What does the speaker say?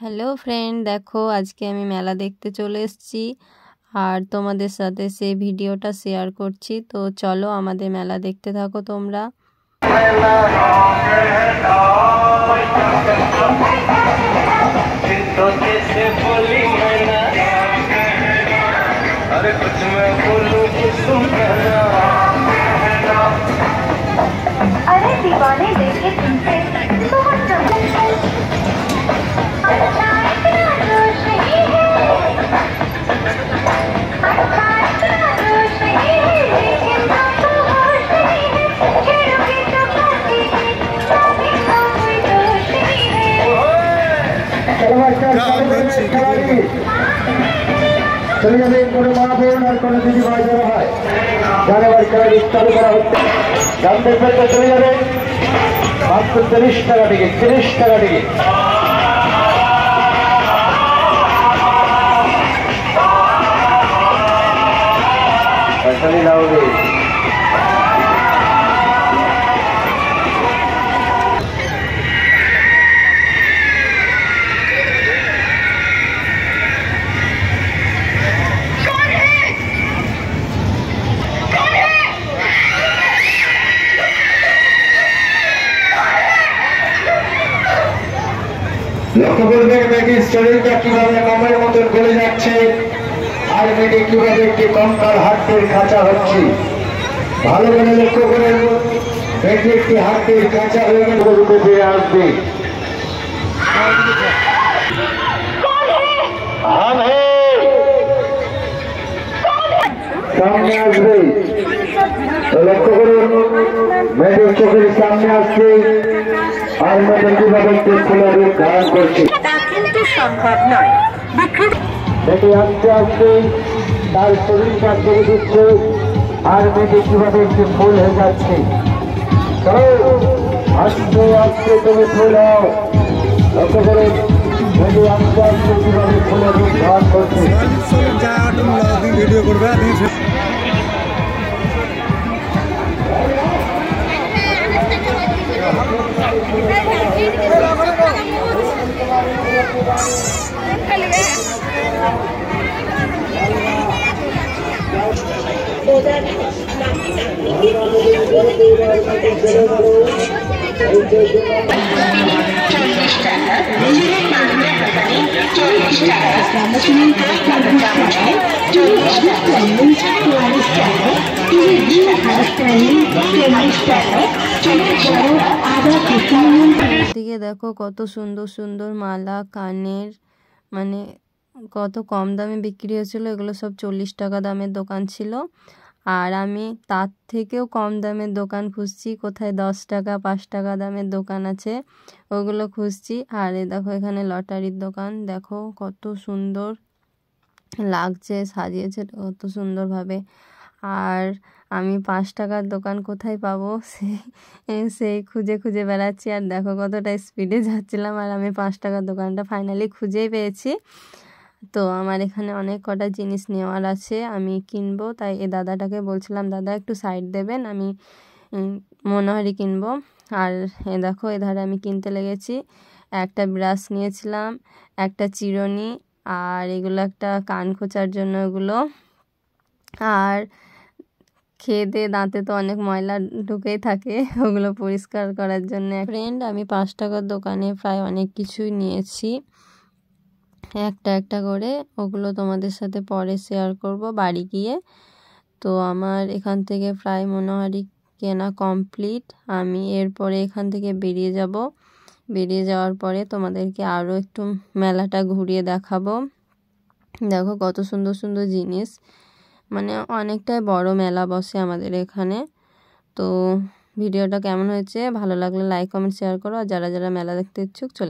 Hello friend, দেখো আজকে আমি মেলা দেখতে চলে এসেছি আর তোমাদের সাথে সেই ভিডিওটা শেয়ার করছি। তো চলো আমাদের মেলা দেখতে থাকো তোমরা। अरे दीवाने देखे तुमसे बहुत চলে যাবে কোনো মা বোন আর কোনো দিদি ভাই যারা হয় জানুয়ারি খেলা চালু করা হচ্ছে। জানতে পেতে চলে যাবে মাত্র 30 টাকা টিকিট, 30 টাকা টিকিট। লক্ষ্য করবেন মেয়েটির শরীরটা কিভাবে মামের মতন গলে যাচ্ছে আর মেয়েটি কিভাবে একটি কঙ্কাল হাতের খাঁচা হচ্ছে। ভালো করে লক্ষ্য করে মেয়েটি একটি হাতের খাঁচা হয়ে গেলে রূপে ফিরে আসবে। সামনে আসবে, লক্ষ্য করুন মেয়েটির চোখের সামনে আসছে আর মেয়েটি কিভাবে একটি খোলা রূপ ধারণ করছে। সম্ভব নয়। মেয়েটি আস্তে আস্তে তার শরীরটা ছেড়ে দিচ্ছে আর মেয়েটি কিভাবে একটি ফুল হয়ে যাচ্ছে। আস্তে আস্তে তুমি ফুল হও, লক্ষ্য করে মেয়েটি আস্তে আস্তে কিভাবে ফুলের রূপ ধারণ করছে। ভিডিও করবে দিকে দেখো কত সুন্দর সুন্দর মালা কানের, মানে কত কম দামে বিক্রি হয়েছিল। এগুলো সব 40 টাকা দামের দোকান ছিল আর আমি তার থেকেও কম দামের দোকান খুঁজছি, কোথায় 10 টাকা 5 টাকা দামের দোকান আছে ওগুলো খুঁজছি। আর দেখো এখানে লটারির দোকান, দেখো কত সুন্দর লাগছে, সাজিয়েছে কত সুন্দরভাবে। আর আমি 5 টাকার দোকান কোথায় পাবো সেই খুঁজে খুঁজে বেড়াচ্ছি। আর দেখো কতটা স্পিডে যাচ্ছিলাম আর আমি 5 টাকার দোকানটা ফাইনালি খুঁজেই পেয়েছি। তো আমার এখানে অনেক কটা জিনিস নেওয়ার আছে, আমি কিনবো। তাই এ দাদাটাকে বলছিলাম দাদা একটু সাইড দেবেন, আমি মনোহারি কিনবো। আর এ দেখো এধারে আমি কিনতে লেগেছি। একটা ব্রাশ নিয়েছিলাম, একটা চিরুনি, আর এগুলো একটা কান খোঁচার জন্য এগুলো। আর খেয়ে দিয়ে দাঁতে তো অনেক ময়লা ঢুকেই থাকে, ওগুলো পরিষ্কার করার জন্য। ফ্রেন্ড, আমি 5 টাকার দোকানে প্রায় অনেক কিছুই নিয়েছি, একটা একটা করে। ওগুলো তোমাদের সাথে পরে শেয়ার করব বাড়ি গিয়ে। তো আমার এখান থেকে প্রায় মনোহারি কেনা কমপ্লিট। আমি এরপরে এখান থেকে বেরিয়ে যাব। বেরিয়ে যাওয়ার পরে তোমাদেরকে আরও একটু মেলাটা ঘুরিয়ে দেখাবো। দেখো কত সুন্দর সুন্দর জিনিস, মানে অনেকটাই বড় মেলা বসে আমাদের এখানে। তো ভিডিওটা কেমন হয়েছে, ভালো লাগলে লাইক কমেন্ট শেয়ার করো। আর যারা যারা মেলা দেখতে ইচ্ছুক চলে